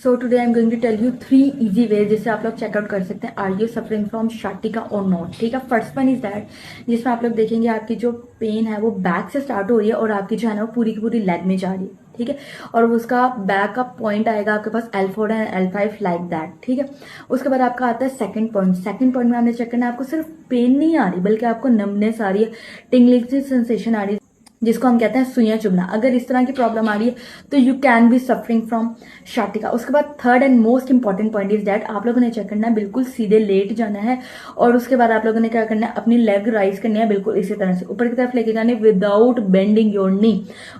So today I am going to tell you 3 easy ways जिससे आप लोग checkout कर सकते हैं आर यू सफरिंग फ्रॉम शाटिका और नॉट। ठीक है, फर्स्ट वन इज दैट जिसमें आप लोग देखेंगे आपकी जो पेन है वो बैक से स्टार्ट हो रही है और आपकी जो है ना वो पूरी की पूरी लेग में जा रही है। ठीक है, और उसका बैक का पॉइंट आएगा आपके पास L4 and L5 like that. ठीक है, उसके बाद आपका आता है सेकंड पॉइंट। सेकंड पॉइंट में आपने चेक करना है आपको सिर्फ पेन नहीं आ रही बल्कि आपको नमनेस आ रही है, टिंगलिंग सी सेंसेशन आ रही है जिसको हम कहते हैं सुइयां चुभना। अगर इस तरह की प्रॉब्लम आ रही है तो you can be suffering from शाटिका। उसके बाद third and most important point is that आप लोगों ने चेक करना है बिल्कुल सीधे लेट जाना है और उसके बाद आप लोगों ने क्या करना है अपनी लेग राइज करनी है बिल्कुल इसी तरह से ऊपर की तरफ लेके जाने विदाउट बेंडिंग योर नी।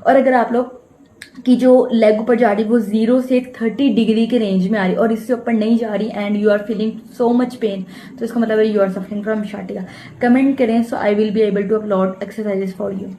और अगर आप लोग की जो लेग ऊपर जा रही है वो 0 से 30 डिग्री के रेंज में आ रही है और इससे ऊपर नहीं जा रही and you are feeling so much pain, तो इसका मतलब है you are suffering from sciatica. Comment करें so I will be able to upload exercises for you.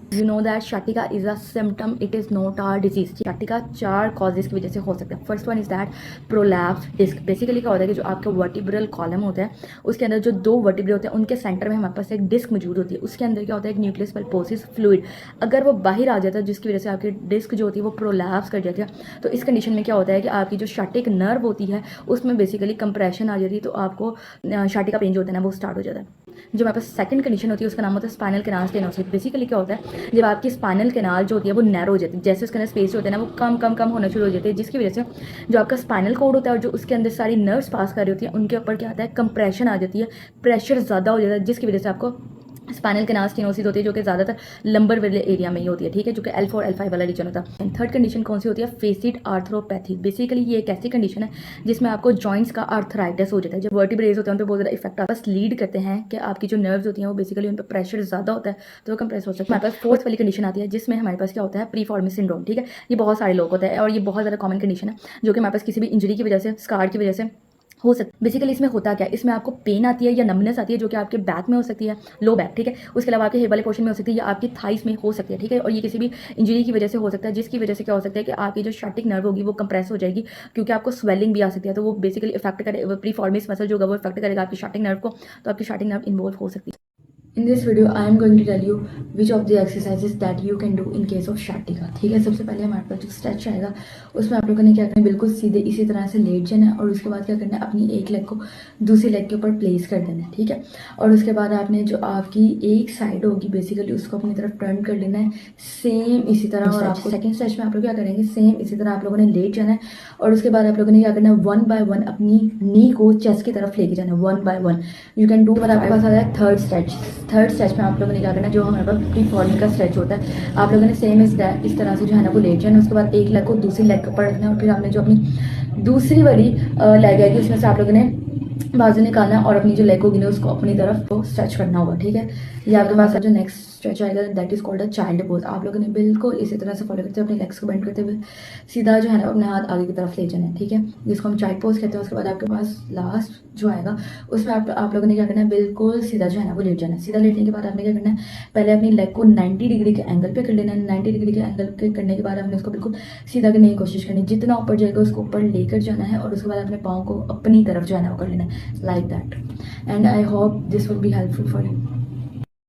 You know that Shatika is a symptom, it is not a disease. Shatika 4 causes की वजह से हो सकता है। First one is that prolapse disc. Basically क्या होता है कि जो आपका वर्टिब्रल कॉलम होता है उसके अंदर जो 2 वर्टिब्रे होते हैं उनके सेंटर में हमारे पास एक डिस्क मौजूद होती है। उसके अंदर क्या होता है एक न्यूक्लियस पल्पोसिस फ्लूइड, अगर वो बाहर आ जाता है जिसकी वजह से आपकी डिस्क जो होती है वो प्रोलैप्स कर जाती है। तो इस कंडीशन में क्या होता है कि आपकी जो शाटिक नर्व होती है उसमें बेसिकली कंप्रेशन आ जाती है, तो आपको शाटिका पेन जो होता है ना वो स्टार्ट हो जाता है। जो हमारे पास सेकंड कंडीशन होती है उसका नाम होता है स्पाइनल कैनाल स्टेनोसिस। बेसिकली क्या होता है जब आपकी स्पाइनल कैनाल जो होती है वो नैरो हो जाती है, जैसे उसके अंदर स्पेस होते हैं ना वो कम होना शुरू हो जाते हैं, जिसकी वजह से जो आपका स्पाइनल कोड होता है और जो उसके अंदर सारी नर्व्स पास कर रही होती है उनके ऊपर क्या आता है कंप्रेशन आ जाती है, प्रेशर ज़्यादा हो जाता है, जिसकी वजह से आपको स्पाइनल कैनाल स्टेनोसिस होती है जो कि ज़्यादातर लंबर वाले एरिया में ही होती है। ठीक है, जो कि L4 L5 वाला रीजन होता है। थर्ड कंडीशन कौन सी होती है? फेसिड आर्थ्रोपैथी। बेसिकली ये एक ऐसी कंडीशन है जिसमें आपको जॉइंट्स का आर्थराइटिस हो जाता है। जब वर्टिब्रेज होते हैं उन पर बहुत ज़्यादा इफेक्ट आता है, बस लीड करते हैं कि आपकी जो नर्व्स होती हैं वो बेसिकली उन पर प्रेशर ज़्यादा होता है तो वो कंप्रेस हो सकता है। हमारे पास फोर्थ वाली कंडीशन आती है जिसमें हमारे पास क्या होता है प्रीफॉर्मिस सिंड्रोम। ठीक है, ये बहुत सारे लोग होता है और ये बहुत ज़्यादा कॉमन कंडीशन है जो कि हमारे पास किसी भी इंजरी की वजह से, स्कार की वजह से हो सकता है। बेसिकली इसमें होता क्या है, इसमें आपको पेन आती है या नमनेस आती है जो कि आपके बैक में हो सकती है, लो बैक। ठीक है, उसके अलावा आपके हिप वाले पोर्शन में हो सकती है या आपकी थाइस में हो सकती है। ठीक है, और ये किसी भी इंजरी की वजह से हो सकता है जिसकी वजह से क्या हो सकता है कि आपकी जो शाटिक नर्व होगी वो कंप्रेस हो जाएगी क्योंकि आपको स्वेलिंग भी आ सकती है, तो वो बेसिकली इफेक्ट करेगा प्रीफॉर्मिस मसल जो होगा वो इफेक्ट करेगा आपकी शाटिक नर्व को, तो आपकी शाटिक नर्व इन्वॉल्व हो सकती है। In this video, I am going to tell you which of the exercises that you can do in case of sciatica। ठीक है, सबसे पहले हमारे पास जो स्ट्रेच आएगा उसमें आप लोगों ने क्या करना है बिल्कुल सीधे इसी तरह से लेट जाना है और उसके बाद क्या करना है अपनी एक लेग को दूसरी लेग के ऊपर प्लेस कर देना है। ठीक है, और उसके बाद आपने जो आपकी एक साइड होगी बेसिकली उसको अपनी तरफ टर्न कर लेना है सेम इसी तरह। और आपको सेकंड स्ट्रेच में आप लोग क्या करेंगे सेम इसी तरह आप लोगों ने लेट जाना है और उसके बाद आप लोगों ने क्या करना है 1 by 1 अपनी नी को चेस्ट की तरफ लेके जाना है 1 by 1 यू कैन डू। आपके पास आ रहा है थर्ड स्ट्रेच में आप लोगों ने क्या करना है जो हमारे पास प्रीफॉर्मिक का स्ट्रेच होता है आप लोगों ने सेम इस तरह से जो है ना वो लेट जाना है। उसके बाद एक लेग को दूसरी लेग के ऊपर रखना है और फिर आपने जो अपनी दूसरी वाली लेग आएगी उसमें से आप लोगों ने बाजू निकालना है और अपनी जो लेग होगी ना उसको अपनी तरफ को स्ट्रेच करना होगा। ठीक है, ये आपके पास जो नेक्स्ट स्ट्रेच आएगा that is called a child pose. आप लोगों ने बिल्कुल इसी तरह से फॉलो करते हुए अपने लेग्स को बेंड करते हुए सीधा जो है ना अपने हाथ आगे की तरफ ले जाना है। ठीक है, जिसको हम चाइल्ड पोज कहते हैं। उसके बाद आपके पास लास्ट जो आएगा उसमें आप लोगों ने क्या करना है बिल्कुल सीधा जो है ना वो लेट जाना है। सीधा लेटने के बाद आपने क्या करना है पहले अपनी लेग को 90 डिग्री के एंगल पे कर लेना है। 90 डिग्री के एंगल पे करने के बाद आपने उसको बिल्कुल सीधा करने की कोशिश करनी है, जितना ऊपर जाएगा उसको ऊपर लेकर जाना है और उसके बाद अपने पाँव को अपनी तरफ जो है ना वो कर लेना है like that. And I hope this will be helpful for you.